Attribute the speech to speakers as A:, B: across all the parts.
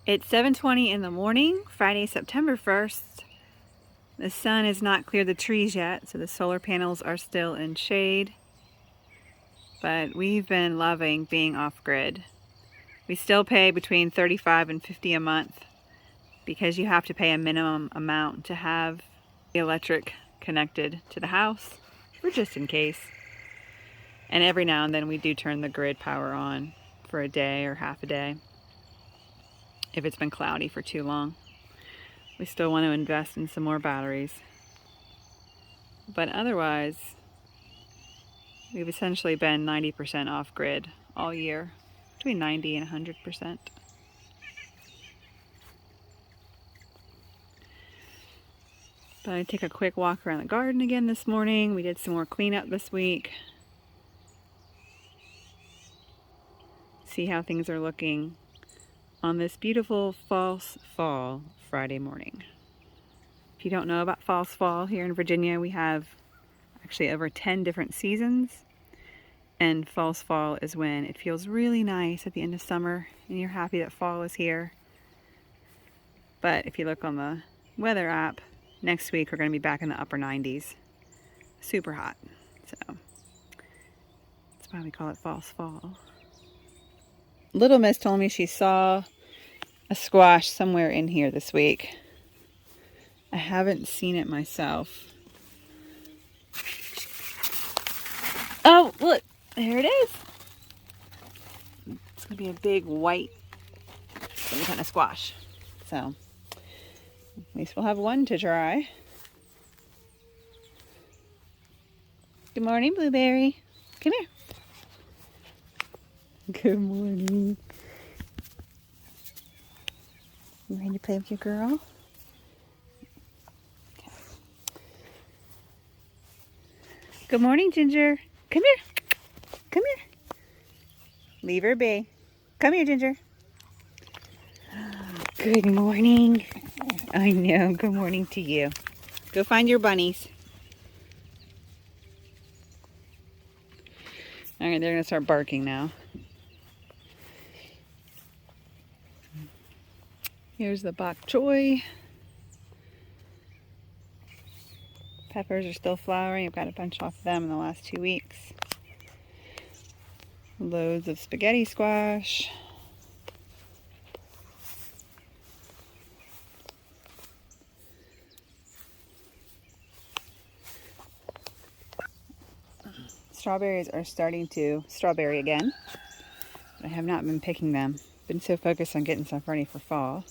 A: It's 7:20 in the morning, Friday, September 1st. The sun has not cleared the trees yet, so the solar panels are still in shade. But we've been loving being off-grid. We still pay between $35 and $50 a month because you have to pay a minimum amount to have the electric connected to the house, for just in case. And every now and then we do turn the grid power on for a day or half a day if it's been cloudy for too long. We still want to invest in some more batteries. But otherwise, we've essentially been 90% off-grid all year, between 90 and 100%. But I take a quick walk around the garden again this morning. We did some more cleanup this week. See how things are looking on this beautiful false fall Friday morning. If you don't know about false fall, here in Virginia we have actually over 10 different seasons. And false fall is when it feels really nice at the end of summer and you're happy that fall is here. But if you look on the weather app, next week we're going to be back in the upper 90s. Super hot. So that's why we call it false fall. Little Miss told me she saw a squash somewhere in here this week. I haven't seen it myself. Oh, look, there it is. It's gonna be a big white some kind of squash. So at least we'll have one to try. Good morning, Blueberry. Come here. Good morning. You ready to play with your girl? Okay. Good morning, Ginger. Come here. Come here. Leave her be. Come here, Ginger. Good morning. I know. Good morning to you. Go find your bunnies. All right, they're going to start barking now. Here's the bok choy. Peppers are still flowering. I've got a bunch off them in the last 2 weeks. Loads of spaghetti squash. Strawberries are starting to strawberry again. I have not been picking them. Been so focused on getting stuff ready for fall.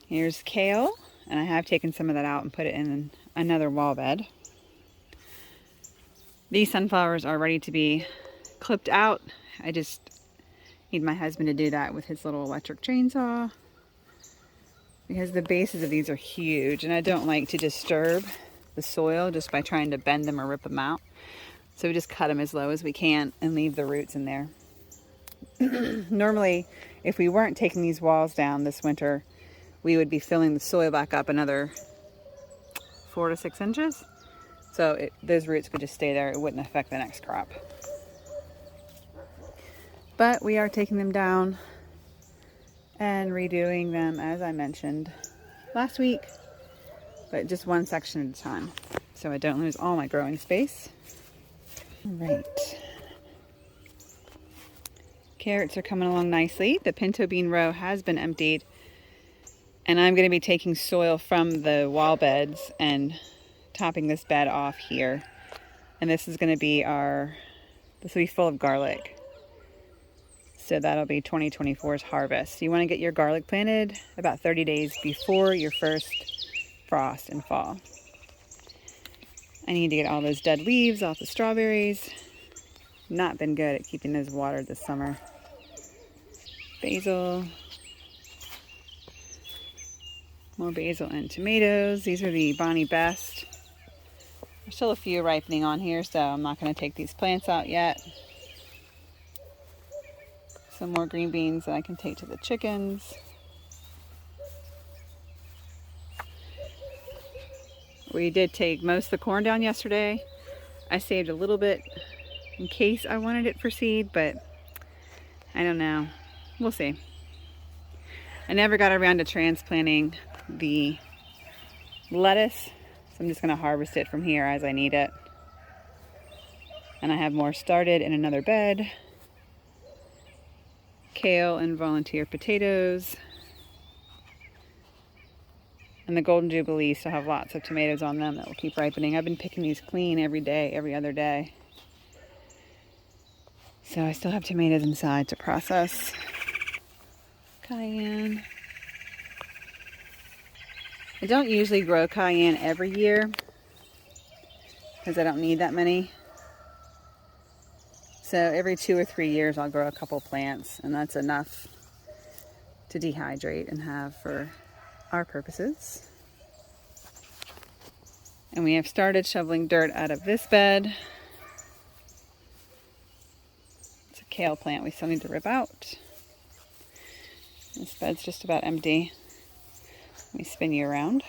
A: Here's kale, and I have taken some of that out and put it in another wall bed. These sunflowers are ready to be clipped out. I just need my husband to do that with his little electric chainsaw because the bases of these are huge and I don't like to disturb the soil just by trying to bend them or rip them out. So we just cut them as low as we can and leave the roots in there. Normally, if we weren't taking these walls down this winter, we would be filling the soil back up another 4 to 6 inches. So those roots could just stay there. It wouldn't affect the next crop. But we are taking them down and redoing them, as I mentioned last week, but just one section at a time, so I don't lose all my growing space. All right. Carrots are coming along nicely. The pinto bean row has been emptied, and I'm going to be taking soil from the wall beds and topping this bed off here. And this is going to be this will be full of garlic. So that'll be 2024's harvest. You want to get your garlic planted about 30 days before your first frost in fall. I need to get all those dead leaves off the strawberries. Not been good at keeping those watered this summer. Basil. More basil and tomatoes. These are the Bonnie Best. There's still a few ripening on here, so I'm not going to take these plants out yet. Some more green beans that I can take to the chickens. We did take most of the corn down yesterday. I saved a little bit in case I wanted it for seed, but I don't know. We'll see. I never got around to transplanting the lettuce, so I'm just going to harvest it from here as I need it. And I have more started in another bed. Kale and volunteer potatoes. And the Golden Jubilee still have lots of tomatoes on them that will keep ripening. I've been picking these clean every day, every other day. So I still have tomatoes inside to process. Cayenne. I don't usually grow cayenne every year because I don't need that many. So every 2 or 3 years I'll grow a couple plants, and that's enough to dehydrate and have for our purposes. And we have started shoveling dirt out of this bed. It's a kale plant we still need to rip out. This bed's just about empty. Let me spin you around.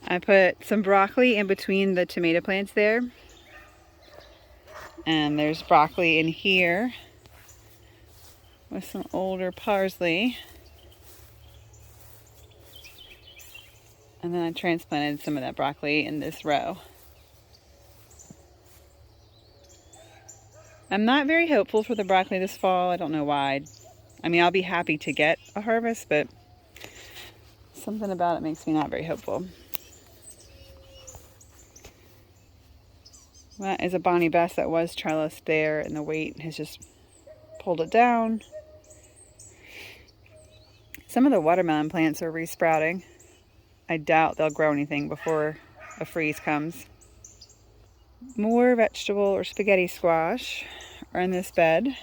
A: I put some broccoli in between the tomato plants there. And there's broccoli in here with some older parsley. And then I transplanted some of that broccoli in this row. I'm not very hopeful for the broccoli this fall. I don't know why. I mean, I'll be happy to get a harvest, but something about it makes me not very hopeful. That is a Bonnie Bess that was trellised there, and the weight has just pulled it down. Some of the watermelon plants are resprouting. I doubt they'll grow anything before a freeze comes. More vegetable or spaghetti squash are in this bed.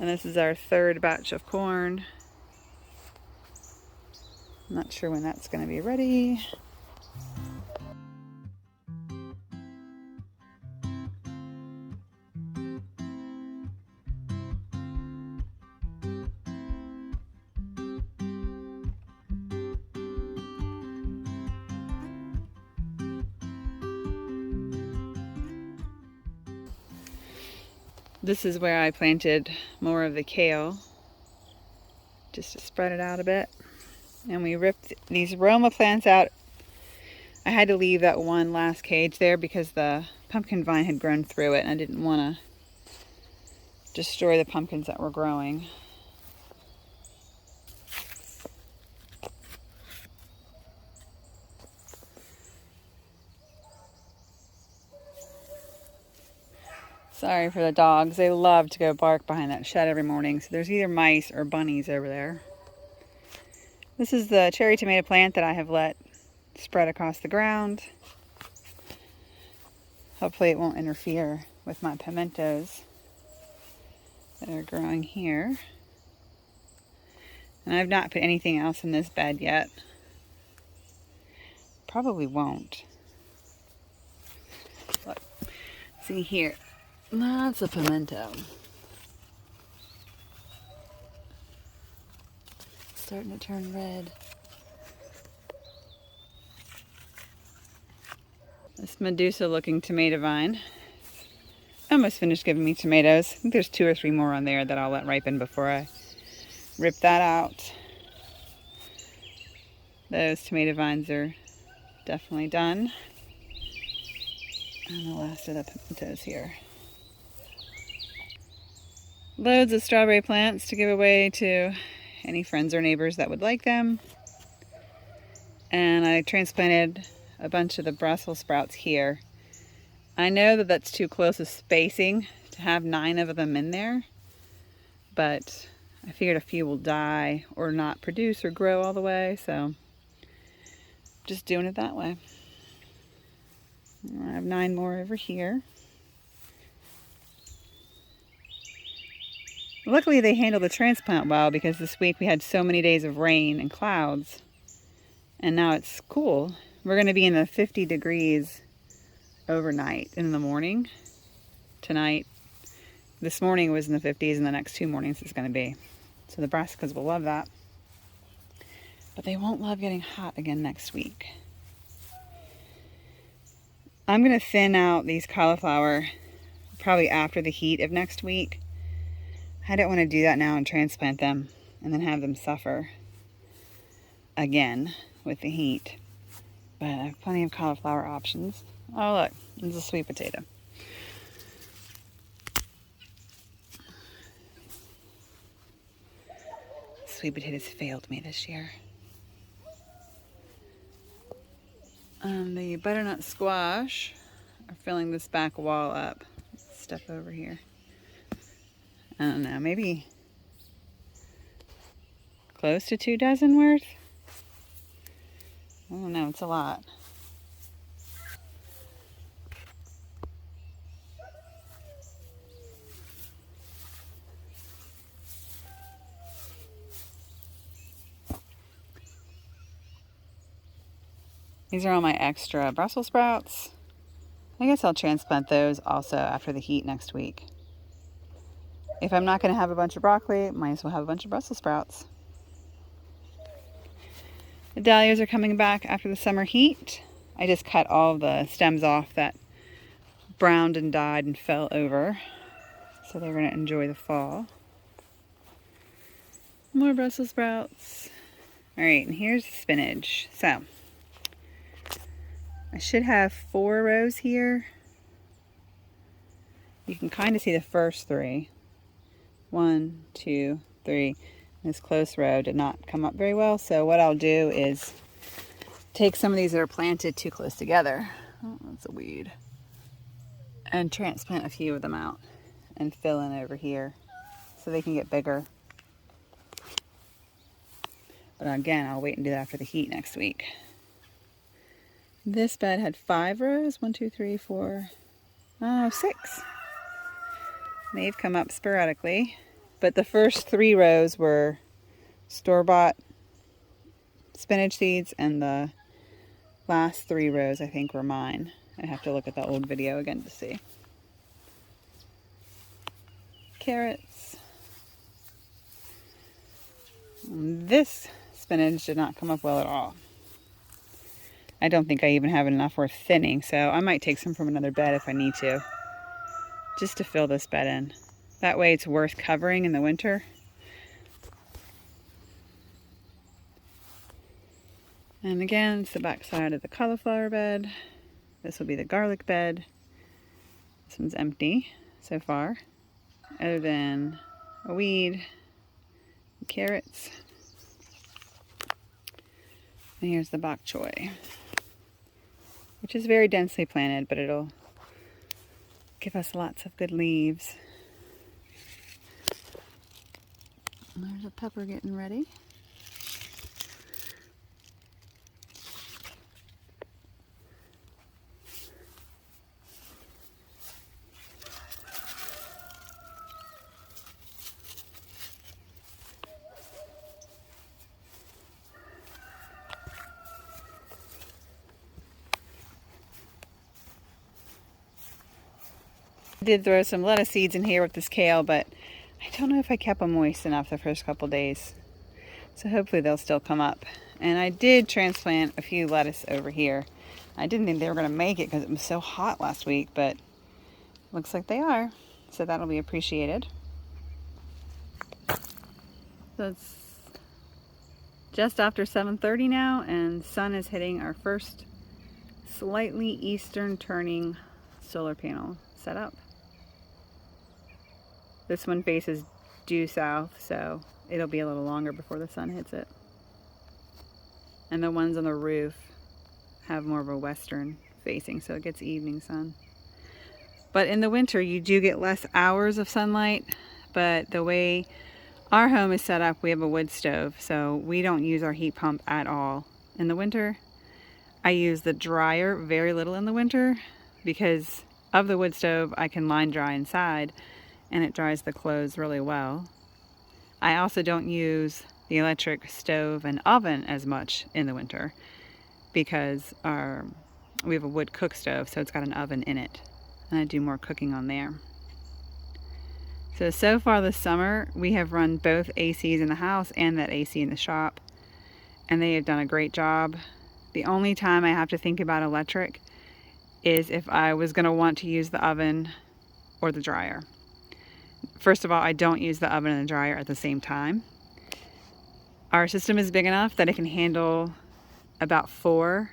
A: And this is our third batch of corn. I'm not sure when that's going to be ready. This is where I planted more of the kale, just to spread it out a bit. And we ripped these Roma plants out. I had to leave that one last cage there because the pumpkin vine had grown through it, and I didn't want to destroy the pumpkins that were growing. Sorry for the dogs. They love to go bark behind that shed every morning. So there's either mice or bunnies over there. This is the cherry tomato plant that I have let spread across the ground. Hopefully it won't interfere with my pimentos that are growing here. And I've not put anything else in this bed yet. Probably won't. Look, see here. Lots of pimento. It's starting to turn red. This Medusa looking tomato vine almost finished giving me tomatoes. I think there's 2 or 3 more on there that I'll let ripen before I rip that out. Those tomato vines are definitely done. And the last of the pimentos here. Loads of strawberry plants to give away to any friends or neighbors that would like them. And I transplanted a bunch of the Brussels sprouts here. I know that that's too close a spacing to have 9 of them in there, but I figured a few will die or not produce or grow all the way, so just doing it that way. I have 9 more over here. Luckily they handled the transplant well because this week we had so many days of rain and clouds, and now it's cool. We're going to be in the 50 degrees overnight in the morning. Tonight, this morning was in the 50s, and the next 2 mornings it's going to be. So the brassicas will love that. but they won't love getting hot again next week. I'm going to thin out these cauliflower probably after the heat of next week. I don't want to do that now and transplant them and then have them suffer again with the heat. But I have plenty of cauliflower options. Oh look, there's a sweet potato. Sweet potatoes failed me this year. The butternut squash are filling this back wall up. Step over here. I don't know, maybe close to 2 dozen worth? I don't know, it's a lot. These are all my extra Brussels sprouts. I guess I'll transplant those also after the heat next week. If I'm not going to have a bunch of broccoli, might as well have a bunch of Brussels sprouts. The dahlias are coming back after the summer heat. I just cut all the stems off that browned and died and fell over. So they're going to enjoy the fall. More Brussels sprouts. Alright, and here's the spinach. So, I should have 4 rows here. You can kind of see the first 3. 1, 2, 3. This close row did not come up very well, so what I'll do is take some of these that are planted too close together. Oh, that's a weed. And transplant a few of them out and fill in over here so they can get bigger. But again, I'll wait and do that after the heat next week. This bed had 5 rows. 1, 2, 3, 4, 6. They've come up sporadically, but the first 3 rows were store-bought spinach seeds, and the last 3 rows I think were mine. I have to look at the old video again to see. Carrots. This spinach did not come up well at all. I don't think I even have enough worth thinning, so I might take some from another bed if I need to, just to fill this bed in. That way it's worth covering in the winter. And again, it's the back side of the cauliflower bed. This will be the garlic bed. This one's empty so far, other than a weed, carrots. And here's the bok choy, which is very densely planted, but it'll give us lots of good leaves. And there's a pepper getting ready. I did throw some lettuce seeds in here with this kale, but I don't know if I kept them moist enough the first couple days. So hopefully they'll still come up. And I did transplant a few lettuce over here. I didn't think they were going to make it because it was so hot last week, but looks like they are. So that'll be appreciated. So it's just after 7:30 now, and sun is hitting our first slightly eastern turning solar panel setup. This one faces due south, so it'll be a little longer before the sun hits it. And the ones on the roof have more of a western facing, so it gets evening sun. But in the winter, you do get less hours of sunlight, but the way our home is set up, we have a wood stove, so we don't use our heat pump at all in the winter. I use the dryer very little in the winter because of the wood stove. I can line dry inside, and it dries the clothes really well. I also don't use the electric stove and oven as much in the winter because we have a wood cook stove, so it's got an oven in it, and I do more cooking on there. So far this summer, we have run both ACs in the house and that AC in the shop, and they have done a great job. The only time I have to think about electric is if I was going to want to use the oven or the dryer. First of all, I don't use the oven and the dryer at the same time. Our system is big enough that it can handle about 4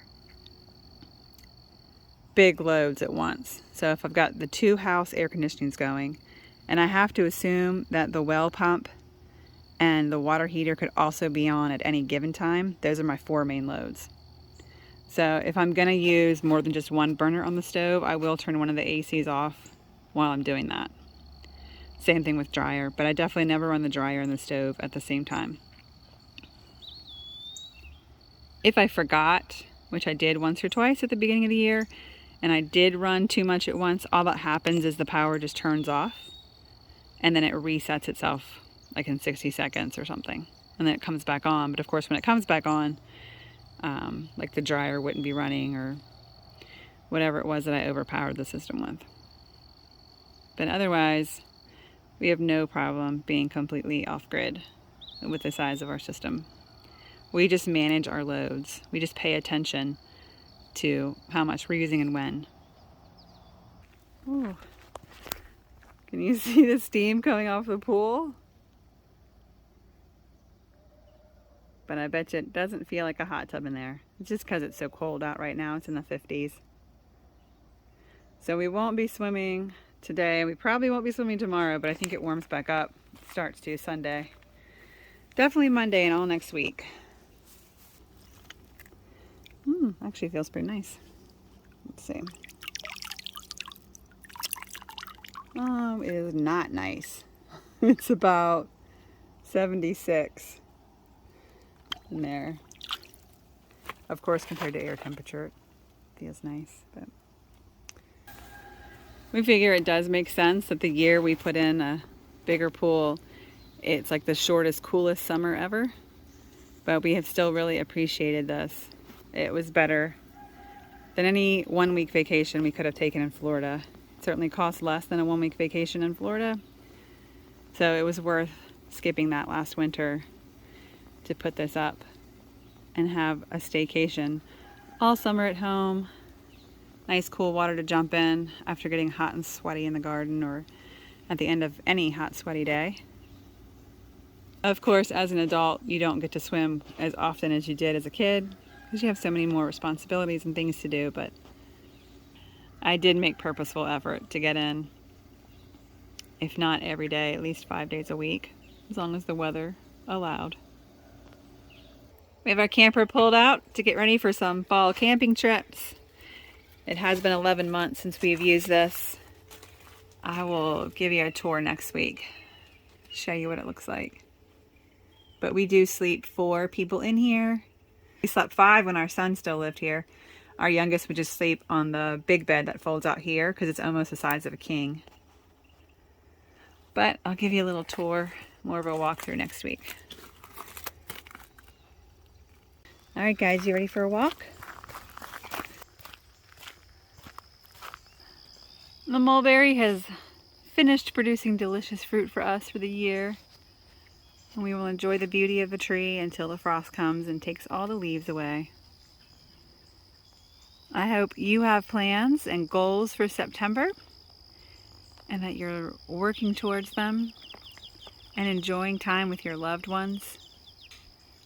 A: big loads at once. So if I've got the 2 house air conditionings going, and I have to assume that the well pump and the water heater could also be on at any given time, those are my 4 main loads. So if I'm gonna use more than just one burner on the stove, I will turn one of the ACs off while I'm doing that. Same thing with dryer, but I definitely never run the dryer and the stove at the same time. If I forgot, which I did once or twice at the beginning of the year, and I did run too much at once, all that happens is the power just turns off and then it resets itself like in 60 seconds or something. And then it comes back on. But of course, when it comes back on, like the dryer wouldn't be running or whatever it was that I overpowered the system with. But otherwise, we have no problem being completely off-grid with the size of our system. We just manage our loads. We just pay attention to how much we're using and when. Ooh. Can you see the steam coming off the pool? But I bet you it doesn't feel like a hot tub in there. It's just because it's so cold out right now. It's in the 50s. So we won't be swimming today. We probably won't be swimming tomorrow, but I think it warms back up. It starts to Sunday. Definitely Monday and all next week. Actually feels pretty nice. Let's see. Oh, it is not nice. It's about 76 in there. Of course, compared to air temperature, it feels nice. But we figure it does make sense that the year we put in a bigger pool, it's like the shortest, coolest summer ever. But we have still really appreciated this. It was better than any 1-week vacation we could have taken in Florida. It certainly cost less than a 1-week vacation in Florida. So it was worth skipping that last winter to put this up and have a staycation all summer at home. Nice cool water to jump in after getting hot and sweaty in the garden or at the end of any hot sweaty day. Of course, as an adult, you don't get to swim as often as you did as a kid because you have so many more responsibilities and things to do, but I did make purposeful effort to get in, if not every day, at least 5 days a week, as long as the weather allowed. We have our camper pulled out to get ready for some fall camping trips. It has been 11 months since we've used this. I will give you a tour next week, show you what it looks like. But we do sleep 4 people in here. We slept 5 when our son still lived here. Our youngest would just sleep on the big bed that folds out here because it's almost the size of a king. But I'll give you a little tour, more of a walkthrough next week. All right, guys, you ready for a walk? The mulberry has finished producing delicious fruit for us for the year. And we will enjoy the beauty of the tree until the frost comes and takes all the leaves away. I hope you have plans and goals for September and that you're working towards them and enjoying time with your loved ones.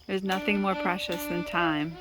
A: There's nothing more precious than time.